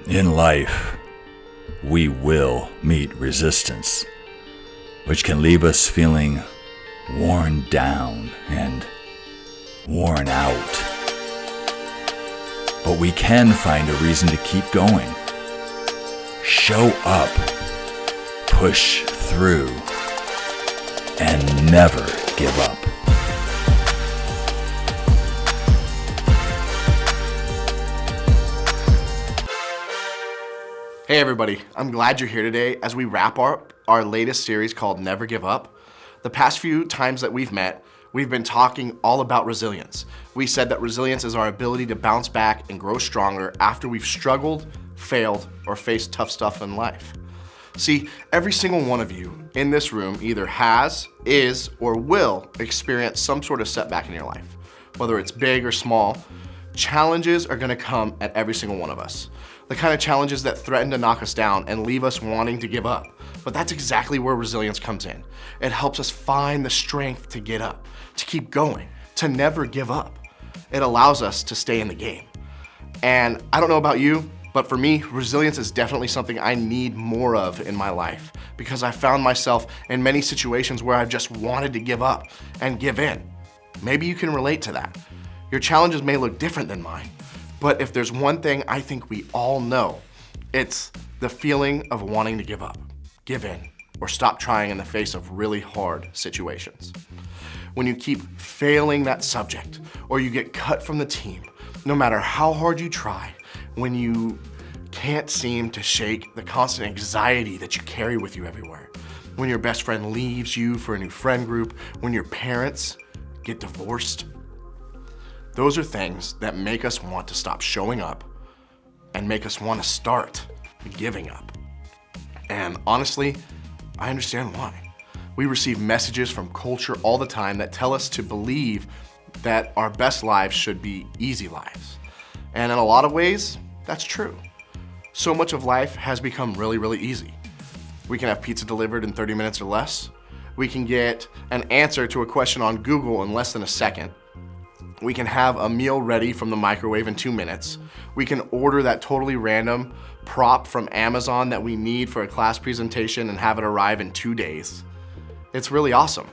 In life, we will meet resistance, which can leave us feeling worn down and worn out. But we can find a reason to keep going. Show up, push through, and never give up. Hey everybody, I'm glad you're here today as we wrap up our latest series called Never Give Up. The past few times that we've met, we've been talking all about resilience. We said that resilience is our ability to bounce back and grow stronger after we've struggled, failed, or faced tough stuff in life. See, every single one of you in this room either has, is, or will experience some sort of setback in your life. Whether it's big or small, challenges are gonna come at every single one of us. The kind of challenges that threaten to knock us down and leave us wanting to give up. But that's exactly where resilience comes in. It helps us find the strength to get up, to keep going, to never give up. It allows us to stay in the game. And I don't know about you, but for me, resilience is definitely something I need more of in my life because I found myself in many situations where I've just wanted to give up and give in. Maybe you can relate to that. Your challenges may look different than mine, but if there's one thing I think we all know, it's the feeling of wanting to give up, give in, or stop trying in the face of really hard situations. When you keep failing that subject, or you get cut from the team, no matter how hard you try, when you can't seem to shake the constant anxiety that you carry with you everywhere, when your best friend leaves you for a new friend group, when your parents get divorced, those are things that make us want to stop showing up and make us want to start giving up. And honestly, I understand why. We receive messages from culture all the time that tell us to believe that our best lives should be easy lives. And in a lot of ways, that's true. So much of life has become really, really easy. We can have pizza delivered in 30 minutes or less. We can get an answer to a question on Google in less than a second. We can have a meal ready from the microwave in 2 minutes. We can order that totally random prop from Amazon that we need for a class presentation and have it arrive in 2 days. It's really awesome.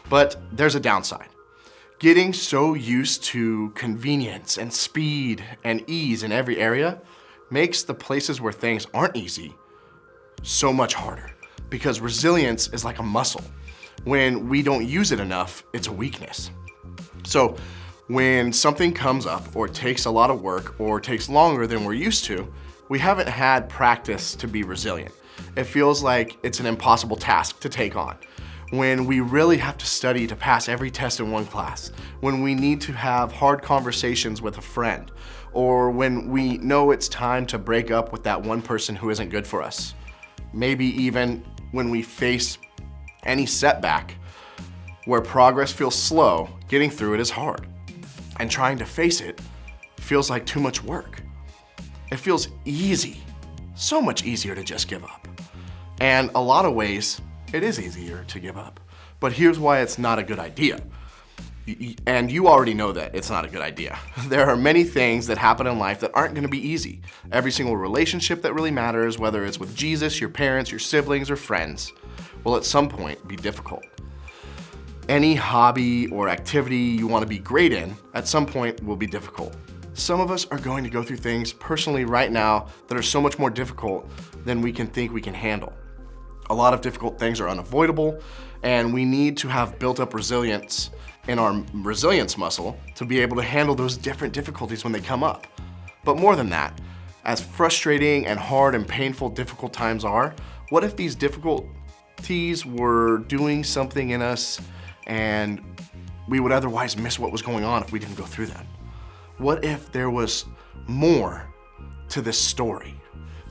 But there's a downside. Getting so used to convenience and speed and ease in every area makes the places where things aren't easy so much harder because resilience is like a muscle. When we don't use it enough, it's a weakness. So when something comes up or takes a lot of work or takes longer than we're used to, we haven't had practice to be resilient. It feels like it's an impossible task to take on. When we really have to study to pass every test in one class, when we need to have hard conversations with a friend, or when we know it's time to break up with that one person who isn't good for us. Maybe even when we face any setback where progress feels slow, getting through it is hard. And trying to face it feels like too much work. It feels easy, so much easier to just give up. And a lot of ways, it is easier to give up. But here's why it's not a good idea. And you already know that it's not a good idea. There are many things that happen in life that aren't gonna be easy. Every single relationship that really matters, whether it's with Jesus, your parents, your siblings, or friends, will at some point be difficult. Any hobby or activity you want to be great in at some point will be difficult. Some of us are going to go through things personally right now that are so much more difficult than we can think we can handle. A lot of difficult things are unavoidable, and we need to have built up resilience in our resilience muscle to be able to handle those different difficulties when they come up. But more than that, as frustrating and hard and painful difficult times are, what if these difficulties were doing something in us and we would otherwise miss what was going on if we didn't go through them? What if there was more to this story?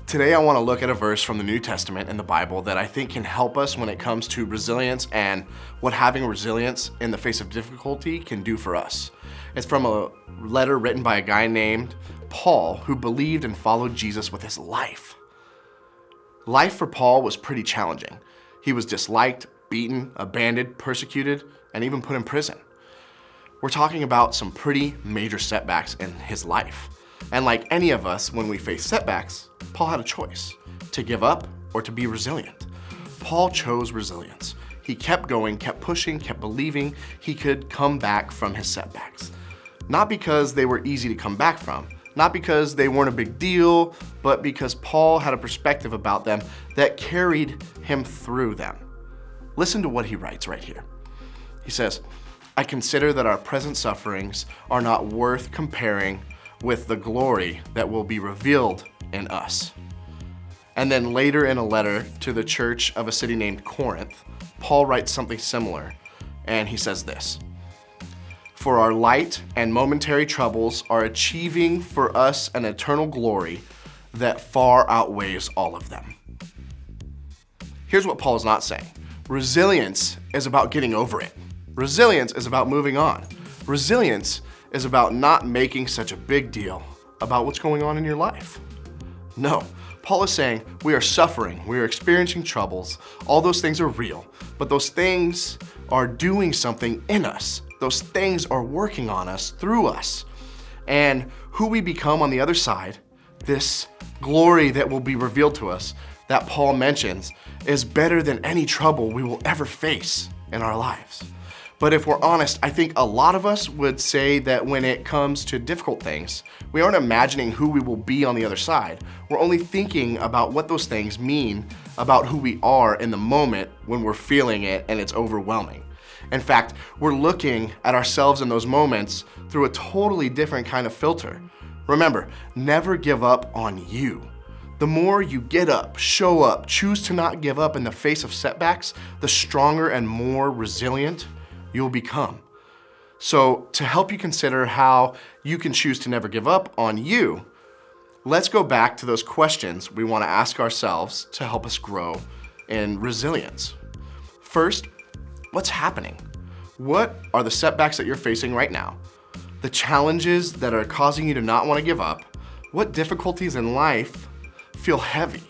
Today I want to look at a verse from the New Testament in the Bible that I think can help us when it comes to resilience and what having resilience in the face of difficulty can do for us. It's from a letter written by a guy named Paul who believed and followed Jesus with his life. Life for Paul was pretty challenging. He was disliked, beaten, abandoned, persecuted, and even put in prison. We're talking about some pretty major setbacks in his life. And like any of us, when we face setbacks, Paul had a choice: to give up or to be resilient. Paul chose resilience. He kept going, kept pushing, kept believing he could come back from his setbacks. Not because they were easy to come back from, not because they weren't a big deal, but because Paul had a perspective about them that carried him through them. Listen to what he writes right here. He says, "I consider that our present sufferings are not worth comparing with the glory that will be revealed in us." And then later in a letter to the church of a city named Corinth, Paul writes something similar, and he says this: "For our light and momentary troubles are achieving for us an eternal glory that far outweighs all of them." Here's what Paul is not saying. Resilience is about getting over it. Resilience is about moving on. Resilience is about not making such a big deal about what's going on in your life. No, Paul is saying we are suffering, we are experiencing troubles, all those things are real, but those things are doing something in us. Those things are working on us, through us. And who we become on the other side, this glory that will be revealed to us, that Paul mentions, is better than any trouble we will ever face in our lives. But if we're honest, I think a lot of us would say that when it comes to difficult things, we aren't imagining who we will be on the other side. We're only thinking about what those things mean about who we are in the moment when we're feeling it and it's overwhelming. In fact, we're looking at ourselves in those moments through a totally different kind of filter. Remember, never give up on you. The more you get up, show up, choose to not give up in the face of setbacks, the stronger and more resilient you'll become. So to help you consider how you can choose to never give up on you, let's go back to those questions we want to ask ourselves to help us grow in resilience. First, what's happening? What are the setbacks that you're facing right now? The challenges that are causing you to not want to give up? What difficulties in life feel heavy?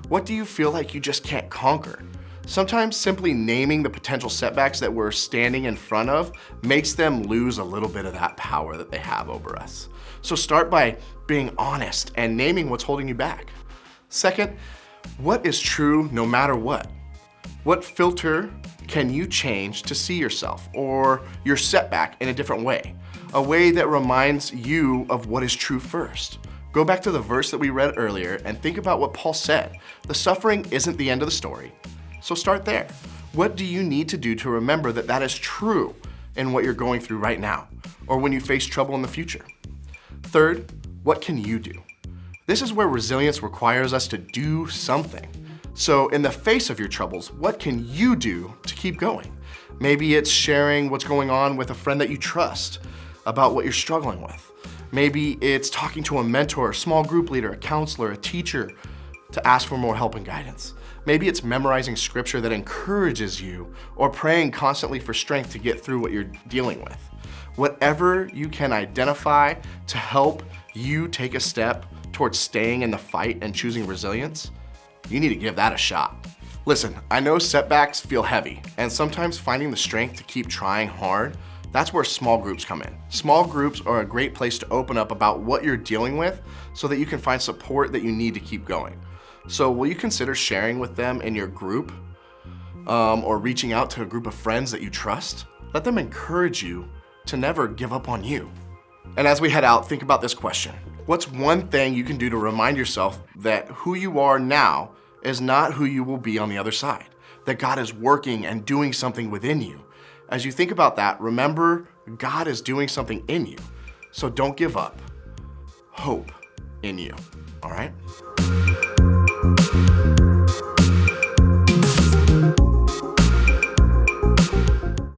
What do you feel like you just can't conquer? Sometimes simply naming the potential setbacks that we're standing in front of makes them lose a little bit of that power that they have over us. So start by being honest and naming what's holding you back. Second, what is true no matter what? What filter can you change to see yourself or your setback in a different way? A way that reminds you of what is true first. Go back to the verse that we read earlier and think about what Paul said. The suffering isn't the end of the story. So start there. What do you need to do to remember that that is true in what you're going through right now or when you face trouble in the future? Third, what can you do? This is where resilience requires us to do something. So in the face of your troubles, what can you do to keep going? Maybe it's sharing what's going on with a friend that you trust about what you're struggling with. Maybe it's talking to a mentor, a small group leader, a counselor, a teacher to ask for more help and guidance. Maybe it's memorizing scripture that encourages you or praying constantly for strength to get through what you're dealing with. Whatever you can identify to help you take a step towards staying in the fight and choosing resilience, you need to give that a shot. Listen, I know setbacks feel heavy, and sometimes finding the strength to keep trying hard, that's where small groups come in. Small groups are a great place to open up about what you're dealing with so that you can find support that you need to keep going. So will you consider sharing with them in your group or reaching out to a group of friends that you trust? Let them encourage you to never give up on you. And as we head out, think about this question. What's one thing you can do to remind yourself that who you are now is not who you will be on the other side? That God is working and doing something within you. As you think about that, remember God is doing something in you. So don't give up. Hope in you, all right?